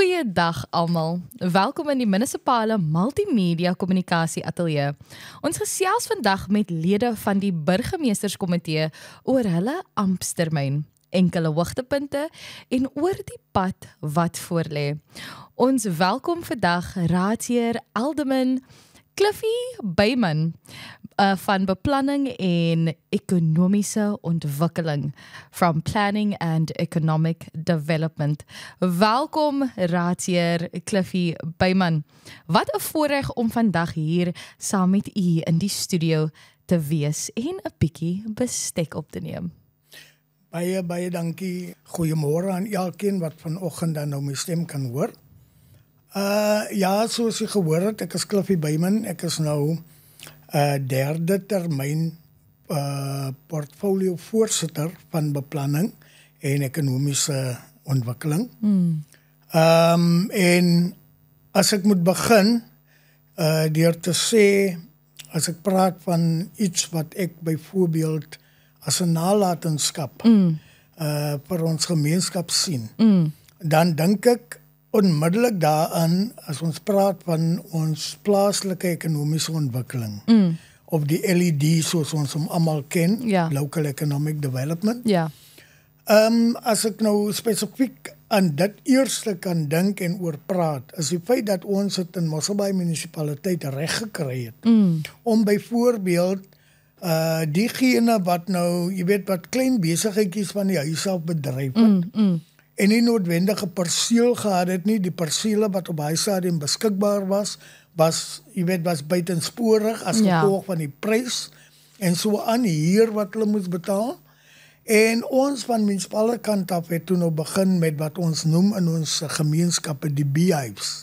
Goeiedag almal. Welkom in die munisipale multimedia kommunikasie ateljee. Ons gesels vandag met lede van die burgemeesterskomitee oor hulle amptstermyn, enkele hoogtepunte en oor die pad wat voorlê. Ons welkom vandag Raadsheer Alderman Cliffy Byman van beplanning en ekonomiese ontwikkeling, from Planning and Economic Development. Welkom Raadsheer Cliffy Byman. Wat 'n voorreg om vandag hier saam met u in die studio te wees en 'n bietjie bestek op te neem. Baie dankie. Goeiemôre aan elkeen wat vanoggend dan nou my stem kan hoor. Ja, soos jy gehoor het, ek is Cliffy Byman. Ek is nou derde termyn portfolio voorsitter van beplanning en ekonomiese ontwikkeling. En as ek moet begin deur te sê, as ek praat van iets wat ek byvoorbeeld as 'n nalatenskap vir ons gemeenskap sien, dan dink ek onmiddellik daaraan as ons praat van ons plaaslike ekonomiese ontwikkeling, of die LED soos ons hom almal ken, Local Economic Development. As ek nou spesifiek aan dit eerste kan dink en oor praat, is die feit dat ons het in Mosselbaai munisipaliteit reg gekry het, om byvoorbeeld diegene wat nou, jy weet wat klein besigheidjies van die huis af bedryf het, en nie noodwendige perseel gehad het nie, die perseele wat op hy stadium beskikbaar was buitensporig as gevolg van die prys, en so aan hier wat hulle moes betaal. En ons van munisipale kant af het toe nou begin met wat ons noem in ons gemeenskappe die beehives.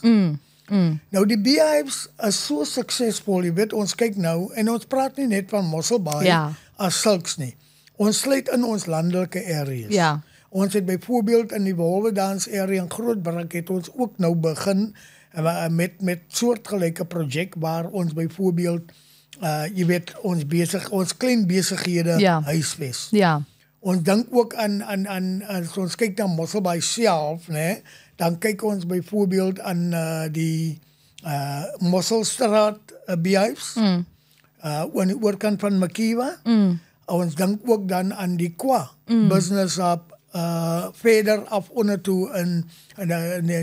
Nou die beehives is so suksesvol, jy weet, ons kyk nou, en ons praat nie net van Mosselbaai as sulks nie. Ons sluit in ons landelike areas. Ons het byvoorbeeld in die Wolwedans area in Grootbrak het ons ook nou begin met soortgelyke projek waar ons byvoorbeeld jy weet ons klein besighede huisves. Ons dink ook aan as ons kyk na Mosselbaai self, né, dan kyk ons byvoorbeeld aan die Mosselstraat beehives aan die oorkant van Makiwa. Ons dink ook dan aan die Kwa business hub verder af onder toe in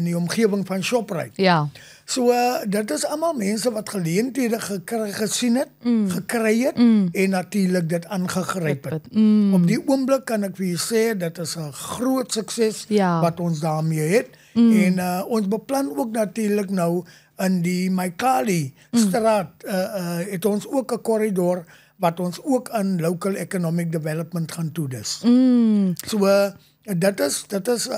die omgewing van Shoprite. So dit is almal mense wat geleenthede gesien het, gekry het en natuurlik dit aangegryp het. Op die oomblik kan ek vir julle sê dit is 'n groot sukses wat ons daarmee het. En ons beplan ook natuurlik nou in die Maikali straat het ons ook 'n korridor wat ons ook aan Local Economic Development gaan toedis. So dit is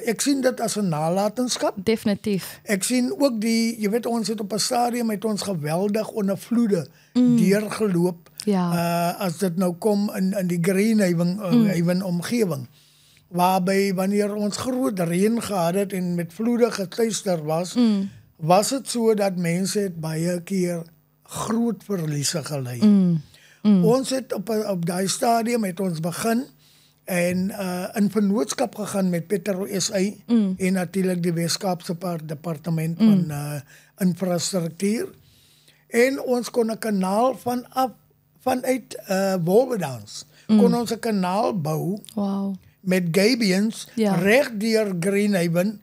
ek sien dit as 'n nalatenskap. Definitief. Ek sien ook jy weet ons het op 'n stadium met ons geweldig onder vloede deurgeloop. As dit nou kom in die Greenhaven omgewing. Waarby wanneer ons groot reën gehad het en met vloede gekluister was dit so dat mense het baie keer groot verliese gely. Ons het op daai stadium het ons begin en in vennootskap gegaan met Petro SA en natuurlik die Weskaapse departement van infrastruktuur. En ons kon 'n kanaal vanuit Wolwedans kon ons 'n kanaal bou met gabions reg deur Greenhaven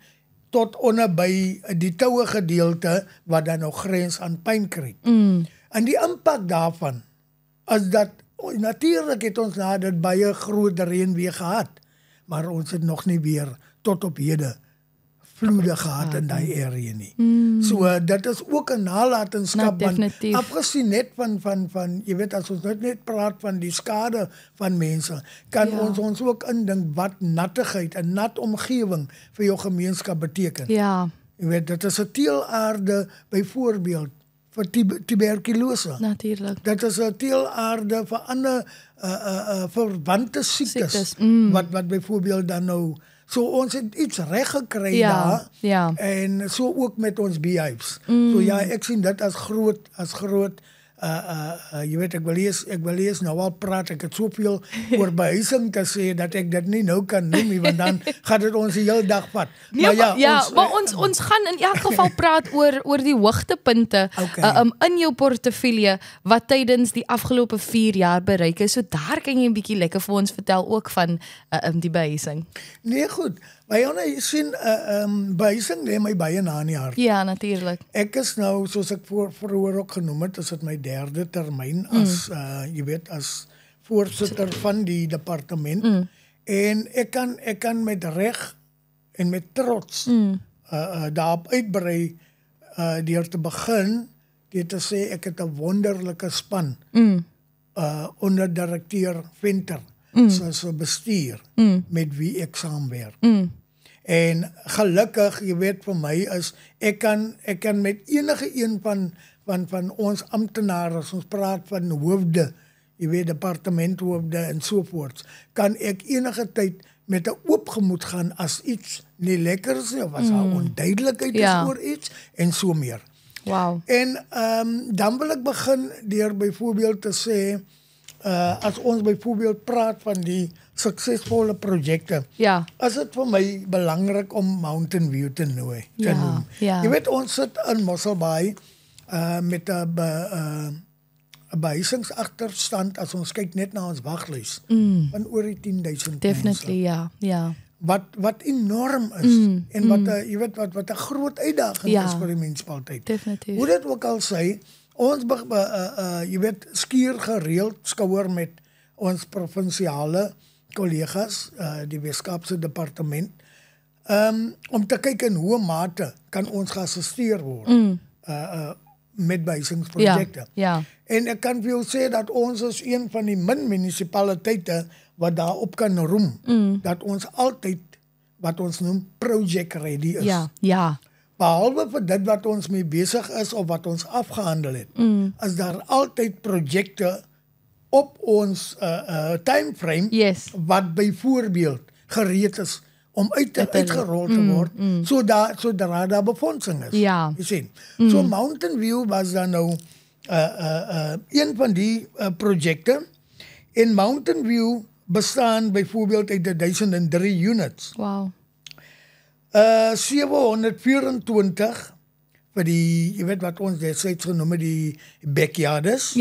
tot onder by die toue gedeelte wat dan nog grens aan Pine Creek. En die impak daarvan is dat natuurlik het ons na dit baie groot reën weer gehad, maar ons het nog nie weer tot op hede vloede gehad in daai area nie. So dit is ook 'n nalatenskap, want afgesien net van jy weet as ons net praat van die skade van mense, kan ons ook indink wat nattigheid, 'n nat omgewing vir jou gemeenskap beteken. Jy weet dit is 'n teelaarde byvoorbeeld vir tuberkulose. Natuurlik. Dit is 'n teelaarde vir ander verwante siektes wat byvoorbeeld dan nou. So ons het iets reg gekry daar. En so ook met ons beehives. So ek sien dit as groot jy weet ek wil eers nou al praat, ek het soveel oor behuising te sê dat ek dit nie nou kan noem nie, want dan gaan dit ons die hele dag vat. Nee, maar ons gaan in elk geval praat oor die hoogtepunte in jou portefeulje wat tydens die afgelope 4 jaar bereik is. So daar kan jy 'n bietjie lekker vir ons vertel ook van die behuising. Nee, goed. Maar jy sien, behuising lê my baie na in die hart. Ja, natuurlik. Ek is nou, soos ek vroeër ook genoem het, is dit my 3de termyn as, jy weet, as voorsitter van die departement. En ek kan met reg en met trots daarop uitbrei deur te begin, deur te sê ek het 'n wonderlike span onder direkteur Venter, soos 'n bestuur met wie ek saamwerk. En gelukkig, jy weet vir my is ek kan met enige een van ons amptenare, ons praat van hoofde, jy weet departementhoofde en sovoorts, kan ek enige tyd met 'n oop gemoed gaan as iets nie lekker is of as daar onduidelikheid is oor iets en so meer. Wow. En dan wil ek begin deur byvoorbeeld te sê, as ons byvoorbeeld praat van die suksesvolle projekte, is dit vir my belangrik om Mountain View te noem. Jy weet, ons sit in Mosselbaai met 'n behuisingsagterstand as ons kyk net na ons waglys van oor die 10,000 Definitely, ja. Wat enorm is en wat jy weet wat 'n groot uitdaging is vir die munisipaliteit. Definitief. Hoe dit ook al sê, ons jy weet skuur gereeld skouer met ons provinsiale kollegas, die Weskaapse departement, om te kyk in hoe mate kan ons geassisteer word met behuisingsprojekte. En ek kan vir jou sê dat ons is een van die min munisipaliteite wat daarop kan roem, dat ons altyd wat ons noem project ready is. Behalwe vir dit wat ons mee besig is of wat ons afgehandel het, is daar altyd projekte op ons timeframe wat byvoorbeeld gereed is om uitgerol te word, sodra daar befondsing is. Jy sien. So Mountain View was dan nou een van die projekte, en Mountain View bestaan byvoorbeeld uit 1003 units. Wow. 724 vir die, jy weet wat ons destyds genoem het, die backyards.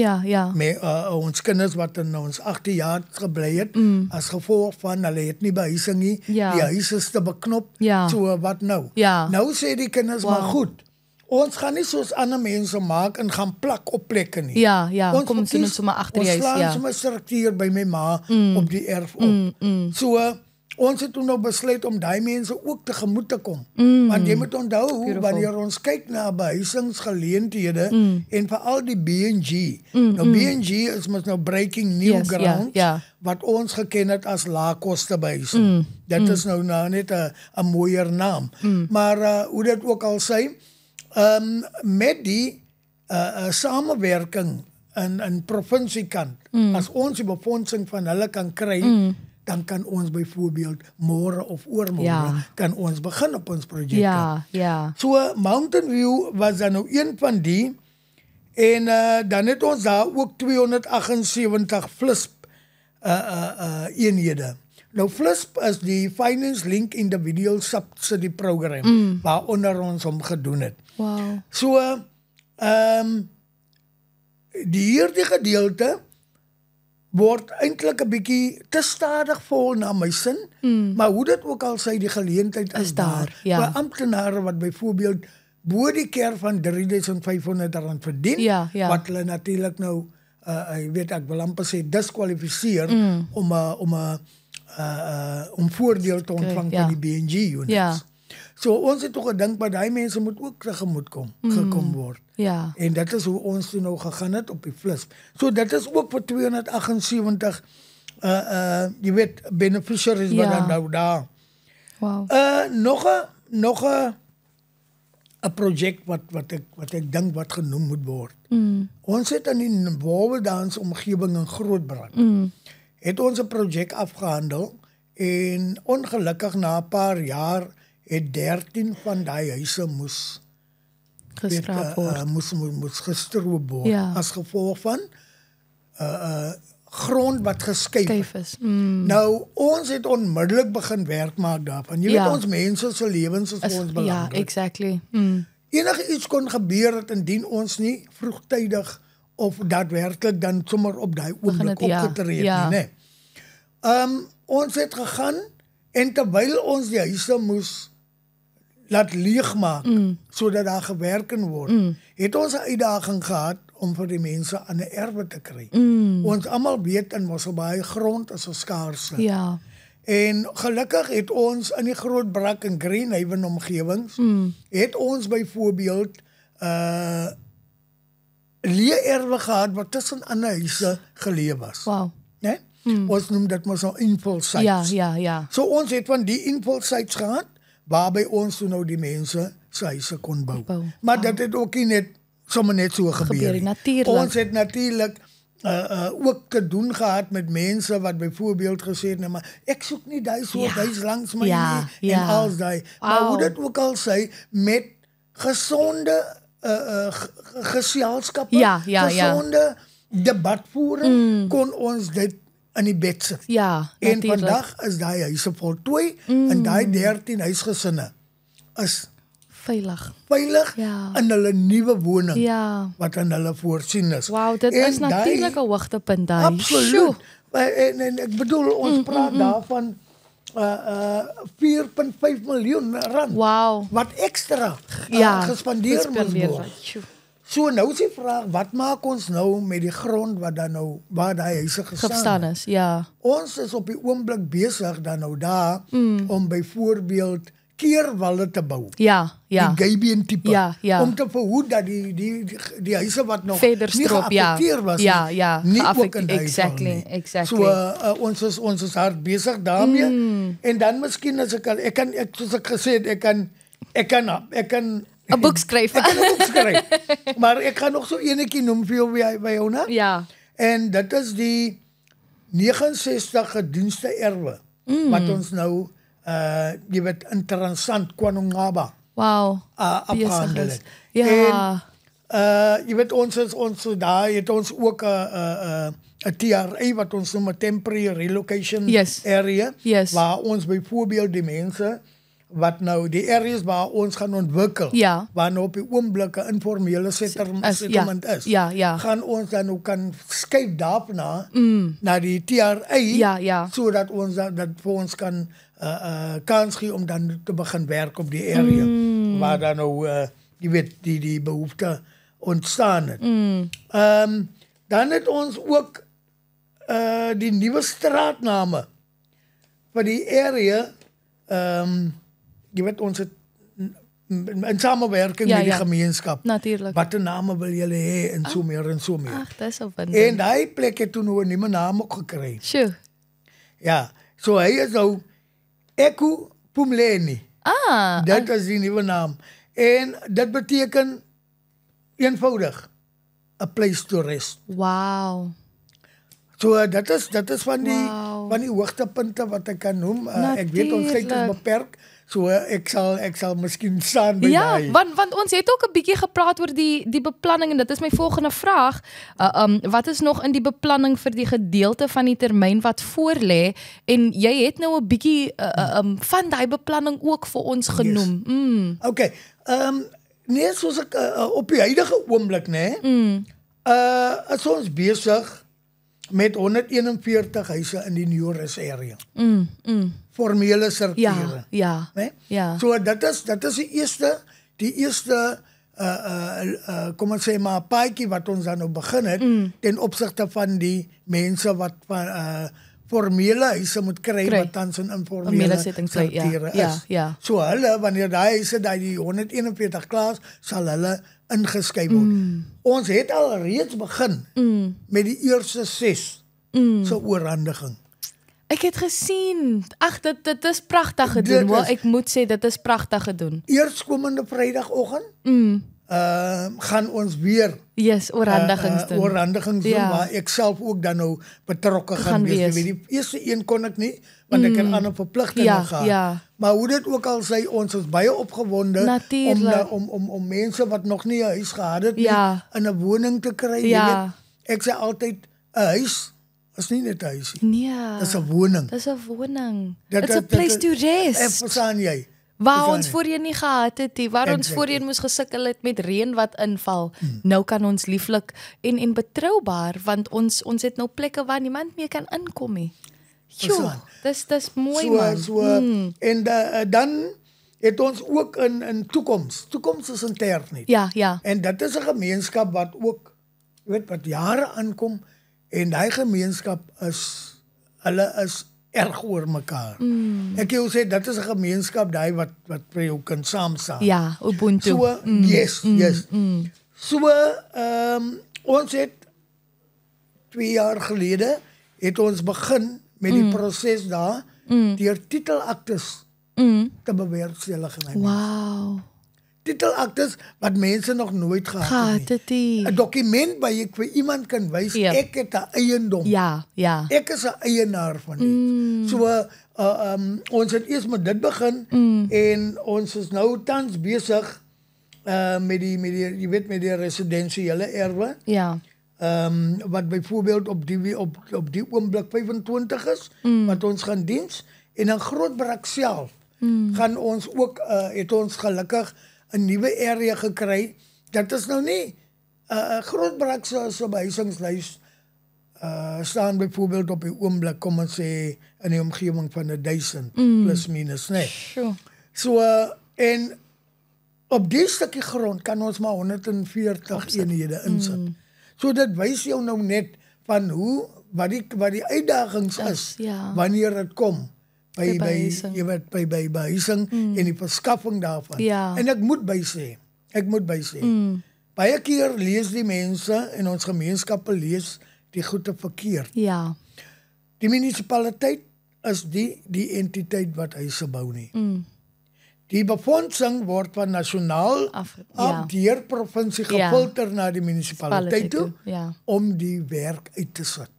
Met ons kinders wat in ons agterjaard gebly het, as gevolg van hulle het nie behuising nie, die huis is te beknop, so wat nou? Nou sê die kinders, maar goed, ons gaan nie soos ander mense maak en gaan plak op plekke nie. Kom ons doen sommer agter die huis. Ons slaan sommer struktuur by my ma op die erf op. So, ons het toen nou besluit om die mense ook tegemoet te kom. Want jy moet onthou, wanneer ons kyk na behuisingsgeleenthede en veral die B&G. Nou B&G is mos nou breaking new ground, wat ons geken het as laagkoste behuising. Dit is nou net 'n mooier naam. Maar hoe dit ook al sê, met die samewerking in provinsiekant, as ons die befondsing van hulle kan kry, dan kan ons byvoorbeeld môre of oormôre kan ons begin op ons projekte. So Mountain View was dan nou een van die, en dan het ons daar ook 278 FLISP eenhede. Nou FLISP is die Finance Link Individual Subsidy Program, waaronder ons hom gedoen het. So hierdie gedeelte word eintlik 'n bietjie te stadig vol na my sin, maar hoe dit ook al sê, die geleentheid is daar. Vir amptenare wat byvoorbeeld bo die keer van R3,500 verdien, wat hulle natuurlik nou, jy weet, ek wil amper sê, diskwalifiseer om voordeel te ontvang van die B&G units. So ons het toch gedink, maar die mense moet ook tegemoet gekom word. En dit is hoe ons toen nou gegaan het op die FLISP. So dit is ook vir 278 jy weet, beneficiaries wat dan nou daar. Nog 'n projek wat ek dink wat genoem moet word. Ons het in die Wolwedans omgewing in Grootbrand, het ons 'n projek afgehandel, en ongelukkig na 'n paar jaar het 13 van die huise moes Geskraap word. Moes gestroop word Ja. as gevolg van grond wat geskuif het. Skyf is. Nou, ons het onmiddellik begin werk maak daarvan. Jy Ja. weet, ons mense se lewens is vir ons Ja, belangrik. exactly. Enige iets kon gebeur het indien ons nie vroegtydig of daadwerklik dan sommer op daai oomblik het, ja. opgetree het Ja. nie, nê. Ons het gegaan en terwyl ons die huise moes laat leegmaak sodat daar gewerk kan word, het ons 'n uitdaging gehad om vir die mense aan 'n erwe te kry. Ons almal weet in Mosselbaai grond is 'n skaarste. Ja. En gelukkig het ons in die Groot Brak en Greenhaven omgewings het ons byvoorbeeld leererwe gehad wat tussen ander huise geleë was, Wow. né? Ons noem dit mos nou invulsites. Ja, ja, ja. So ons het van die invulsites gehad waarby ons toe nou die mense se huise kon bou. Maar dit het ook nie net sommer net so gebeur nie. Natuurlijk. Ons het natuurlik ook te doen gehad met mense wat byvoorbeeld gesê het, nee, maar ek soek nie daai soort huis langs my nie en als daai. Maar hoe dit ook al sê, met gesonde geselskappe, gesonde debatvoering kon ons dit in die bed sit. Ja, en natuurlijk. vandag is daai huise voltooi en daai 13 huisgesinne is veilig in hulle nuwe woning wat aan hulle voorsien is. Wow, dit is natuurlik 'n hoogtepunt daai. Absoluut. En ek bedoel ons praat daarvan 4.5 miljoen rand. Wow. Wat ekstra gespandeer word. So nou is die vraag, wat maak ons nou met die grond wat dan nou waar daai huise gestaan is? Ja. Ons is op die oomblik besig dan nou daar om byvoorbeeld keerwalle te bou. Ja. Die Gabion tipe. Ja. Om te verhoed dat die huise wat nog verder nie geaffekteer was nie ook in die exactly. So ons is hard besig daarmee. En dan miskien as ek kan soos ek gesê het, ek kan 'n boek skryf. Ek kan 'n boek skryf. Maar ek gaan nog so enetjie noem vir jou by jou, né? Ja. En dit is die 69 gedienste erwe wat ons nou jy weet in Transant Kwanongaba. Wow. Afgehandel het. Ja. En jy weet ons daar het ons ook 'n TRA wat ons noem 'n temporary relocation area waar ons byvoorbeeld die mense wat nou die areas waar ons gaan ontwikkel, waar nou op die oomblik 'n informele settlement is, gaan ons dan ook kan skuif daarna na die TRA, sodat ons dat vir ons kan kans gee om dan te begin werk op die area, waar dan nou jy weet die behoefte ontstaan het. Dan het ons ook die nuwe straatname vir die area, jy weet ons het in samewerking met die gemeenskap. Natuurlik. Watter name wil julle hê en so meer en so meer. Ag, dis opwindend. En daai plek het toe nou 'n nuwe naam ook gekry. Sjoe. Ja, so hy is nou Eku Pumleni. Dit is die nuwe naam. En dit beteken eenvoudig 'n place to rest. Wow. So dit is van die hoogtepunte wat ek kan noem. Ek weet ons tyd is beperk. So ek sal miskien staan by daai. Ja, want ons het ook 'n bietjie gepraat oor die beplanning en dit is my volgende vraag. Wat is nog in die beplanning vir die gedeelte van die termyn wat voorlê? En jy het nou 'n bietjie van daai beplanning ook vir ons genoem. Yes. Okay. Nee, soos ek op die huidige oomblik, né? Is ons besig met 141 huise in die New-Rus area. Formele strukture. Ja. So dit is die eerste kom ons sê maar paadjie wat ons dan nou begin het ten opsigte van die mense wat formele huise moet kry wat tans in informele strukture is. So hulle wanneer daai huise die 141 klaar sal hulle ingeskryf word. Ons het al reeds begin met die eerste 6 se oorhandiging. Ek het gesien. Ag, dit is pragtig gedoen. Ek moet sê dit is pragtig gedoen. Eerskomende Vrydagoggend gaan ons weer Yes, oorhandigings doen. oorhandigings doen, Ja. waar ek self ook dan nou betrokke gaan Gaan wees. wees. Jy weet, die eerste een kon ek nie, want ek het ander verpligtinge Ja, gehad. ja. Maar hoe dit ook al sê, ons is baie opgewonde Natuurlijk. om mense wat nog nie 'n huis gehad het nie, Ja. in 'n woning te kry. Jy Ja. weet, ek sê altyd 'n huis is nie net 'n huisie. Nee. Dis 'n woning. Dis 'n woning. Dit- It's a dit- place dit- to En rest. verstaan jy? Waar Verstaan ons jy? voorheen nie gehad het nie, waar ons Exactly. voorheen moes gesukkel het met reën wat inval. Nou kan ons lieflik en betroubaar, want ons het nou plekke waar niemand meer kan inkom nie. Jo, dis mooi man. En dan het ons ook in toekoms. Toekoms is intern nie. Ja, ja. En dit is 'n gemeenskap wat ook, jy weet, wat jare aankom en daai gemeenskap hulle is erg oor mekaar. Ek wil sê dit is 'n gemeenskap daai wat vir jou kan saam staan. Ja, Ubuntu. So yes. So ons het 2 jaar gelede het ons begin met die proses daar deur titelaktes te bewerkstellig. Wow. Titelaktes wat mense nog nooit gehad Gaat het nie. dit nie. 'n Dokument waar jy vir iemand kan wys Ja. ek het 'n eiendom. Ja, ja. Ek is 'n eienaar van dit. So ons het eers met dit begin en ons is nou tans besig met die jy weet met die residensiële erwe. Ja. Wat byvoorbeeld op die oomblik 25 is wat ons gaan diens en in Grootbrak self gaan ons ook het ons gelukkig 'n nuwe area gekry. Dit is nou nie Grootbrak se behuisingslys staan byvoorbeeld op die oomblik kom ons sê in die omgewing van 1000 plus minus, nee. Sure. So en op die stukkie grond kan ons maar 140 eenhede insit. So dit wys jou nou net van wat die uitdagings is ja. wanneer dit kom by behuising. jy weet by behuising en die verskaffing daarvan. Ja. En ek moet bysê. Baie keer lees die mense en ons gemeenskappe lees die goede verkeerd. Ja. Die munisipaliteit is die entiteit wat huise bou nie. Die befondsing word van nasionaal af deur provinsie gefilter na die munisipaliteit toe om die werk uit te sit.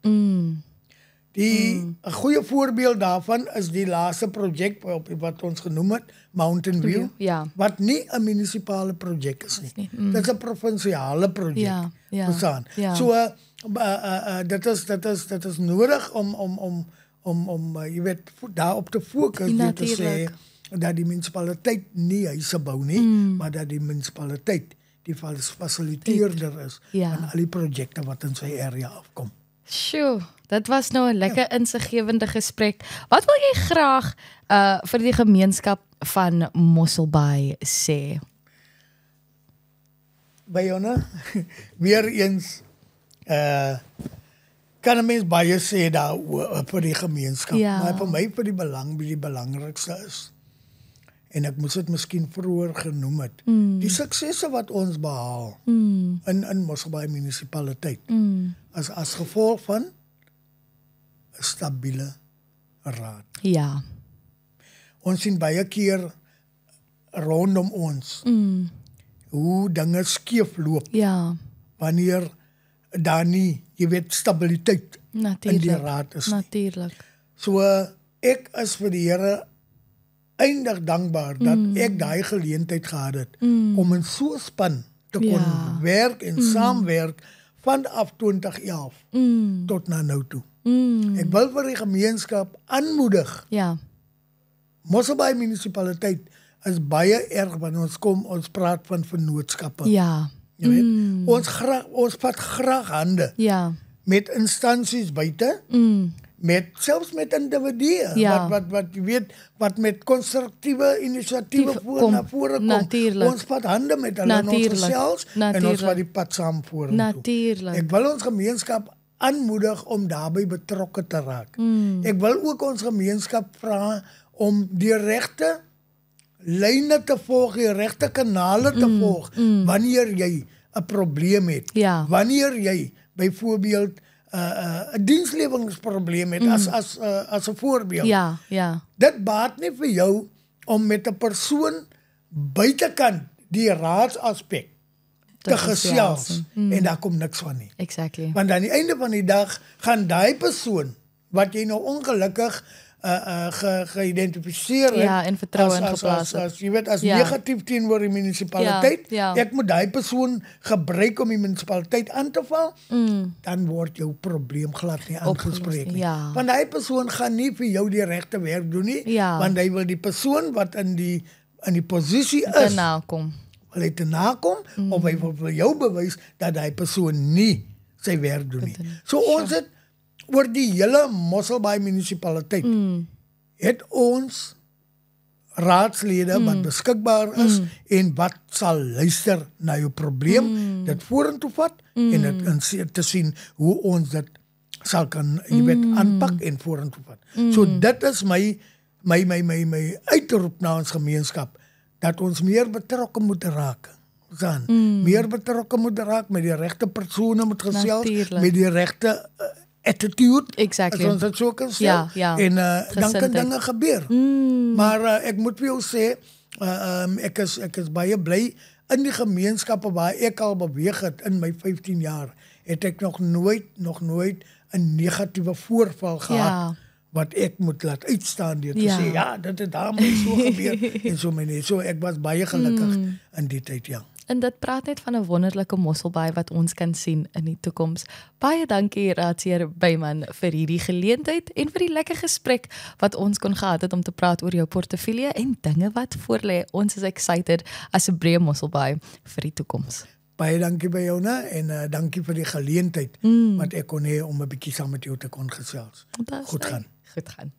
'n goeie voorbeeld daarvan is die laaste projek wat ons genoem het, Mountain View, wat nie 'n munisipale projek is nie. Dit is 'n provinsiale projek. So dit is nodig om jy weet daarop te fokus deur te sê dat die munisipaliteit nie huise bou nie, maar dat die munisipaliteit die fasiliteerder is van al die projekte wat in sy area afkom. Sjoe, dit was nou 'n lekker insiggewende gesprek. Wat wil jy graag vir die gemeenskap van Mosselbaai sê? Bayona, weer eens kan 'n mens baie sê daar vir die gemeenskap, maar vir my vir die belangrikste is en ek moes dit miskien vroeër genoem het. Die suksesse wat ons behaal in Mosselbaai munisipaliteit is as gevolg van 'n stabiele raad. Ja. Ons sien baie keer rondom ons hoe dinge skeef loop. Ja. Wanneer daar nie, jy weet, stabiliteit in die raad is. Natuurlijk. So ek is vir die Here eindig dankbaar dat ek daai geleentheid gehad het om in so 'n span te kon werk en saamwerk vanaf 2011 tot nou toe. Ek wil vir die gemeenskap aanmoedig. Ja. Mosselbaai munisipaliteit is baie erg wanneer ons praat van vennootskappe. Ja. Jy weet, ons vat graag hande met instansies buite. Selfs met individue wat jy weet wat met konstruktiewe inisiatiewe na vore kom. Natuurlijk. Ons vat hande met hulle en ons gesels en ons vat die pad saam vorentoe. Natuurlijk. Ek wil ons gemeenskap aanmoedig om daarbey betrokke te raak. Ek wil ook ons gemeenskap vra om die regte lyne te volg, die regte kanale te volg wanneer jy 'n probleem het. Wanneer jy byvoorbeeld 'n diensleweringprobleem het as 'n voorbeeld. Dit baat nie vir jou om met 'n persoon buitekant die raadsaspek te gesels en daar kom niks van nie. Exactly. Want aan die einde van die dag gaan daai persoon wat jy nou ongelukkig geïdentifiseer het Ja, en vertroue in geplaas het. as jy weet as Ja. negatief teenoor die munisipaliteit, Ja. ek moet daai persoon gebruik om die munisipaliteit aan te val, dan word jou probleem glad nie aangespreek nie. ja. Want daai persoon gaan nie vir jou die regte werk doen nie, Ja. want hy wil die persoon wat in die posisie Te is, nakom. wil hy te nakom, of hy wil vir jou bewys dat hy persoon nie sy werk doen nie. So ons het oor die hele Mosselbaai munisipaliteit het ons raadslede wat beskikbaar is en wat sal luister na jou probleem, dit vorentoe vat en dit te sien hoe ons dit sal kan jy weet aanpak en vorentoe vat. So dit is my uitroep na ons gemeenskap dat ons meer betrokke moet raak. Meer betrokke moet raak, met die regte persone moet gesels, Natuurlijk. met die regte attitude, Exactly. as ons dit so kan sê. Ja, ja. En dan kan Gesindheid. dinge gebeur. Maar ek moet vir jou sê, ek is baie bly in die gemeenskappe waar ek al beweeg het in my 15 jaar, het ek nog nooit 'n negatiewe voorval gehad Ja. wat ek moet laat uitstaan deur te Ja. sê, ja, dit het daar my so gebeur en so my nie. So ek was baie gelukkig in die tyd, ja. En dit praat net van 'n wonderlike Mosselbaai wat ons kan sien in die toekoms. Baie dankie Raadsheer Byman vir hierdie geleentheid en vir die lekker gesprek wat ons kon gehad het om te praat oor jou portefeulje en dinge wat voorlê. Ons is excited as 'n breë Mosselbaai vir die toekoms. Baie dankie by jou en dankie vir die geleentheid wat ek kon hê om 'n bietjie saam met jou te kon gesels. Fantasties. Goed gaan. Goed gaan.